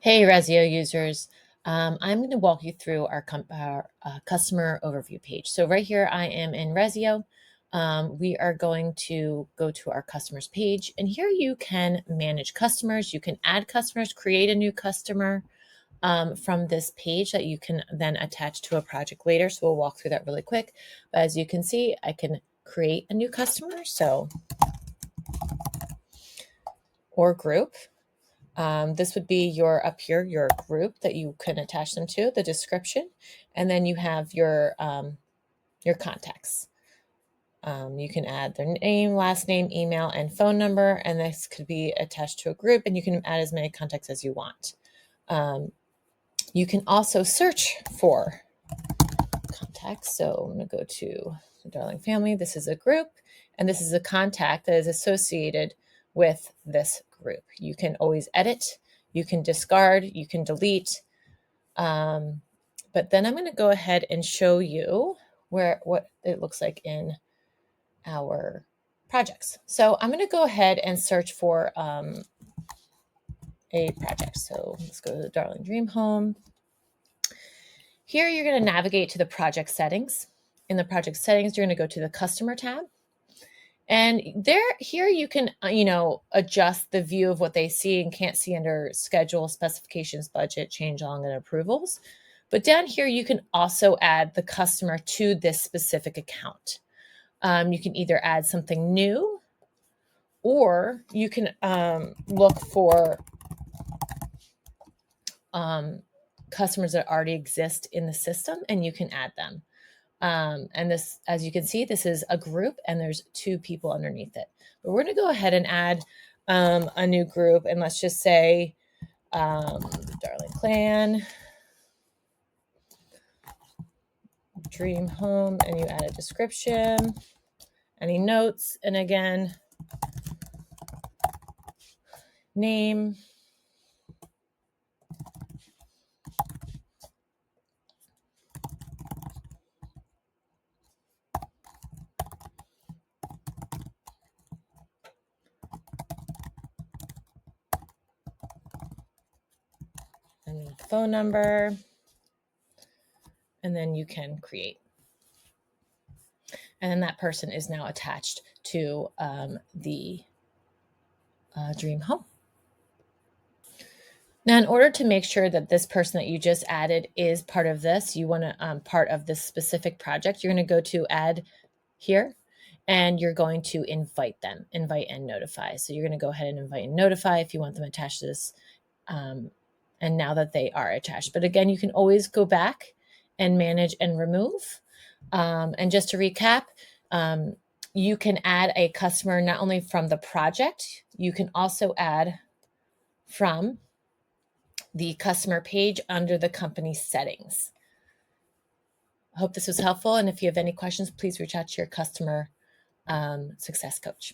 Hey, Ressio users. I'm going to walk you through our customer overview page. So right here, I am in Ressio. We are going to go to our customers page, and here you can manage customers. You can add customers, create a new customer from this page that you can then attach to a project later. So we'll walk through that really quick. But as you can see, I can create a new customer, or group. This would be up here, your group that you can attach them to, the description, and then you have your contacts. You can add their name, last name, email, and phone number, and this could be attached to a group, and you can add as many contacts as you want. You can also search for contacts. So I'm going to go to the Darling family. This is a group, and this is a contact that is associated with this group. You can always edit, you can discard, you can delete. But then I'm going to go ahead and show you what it looks like in our projects. So I'm going to go ahead and search for a project. So let's go to the Darling Dream Home. Here you're going to navigate to the project settings. In the project settings, you're going to go to the customer tab. And here you can, adjust the view of what they see and can't see under schedule, specifications, budget, change log, and approvals. But down here, you can also add the customer to this specific account. You can either add something new, or you can look for customers that already exist in the system, and you can add them. And this, as you can see, this is a group and there's two people underneath it. But we're going to go ahead and add a new group, and let's just say Darling Clan, Dream Home, and you add a description, any notes, and again, name, and phone number, and then you can create. And then that person is now attached to the Dream Home. Now, in order to make sure that this person that you just added is part of this, you want to part of this specific project, you're going to go to add here, and you're going to invite them, invite and notify. So you're going to go ahead and invite and notify if you want them attached to this. And now that they are attached. But again, you can always go back and manage and remove. And just to recap, you can add a customer not only from the project, you can also add from the customer page under the company settings. I hope this was helpful. And if you have any questions, please reach out to your customer success coach.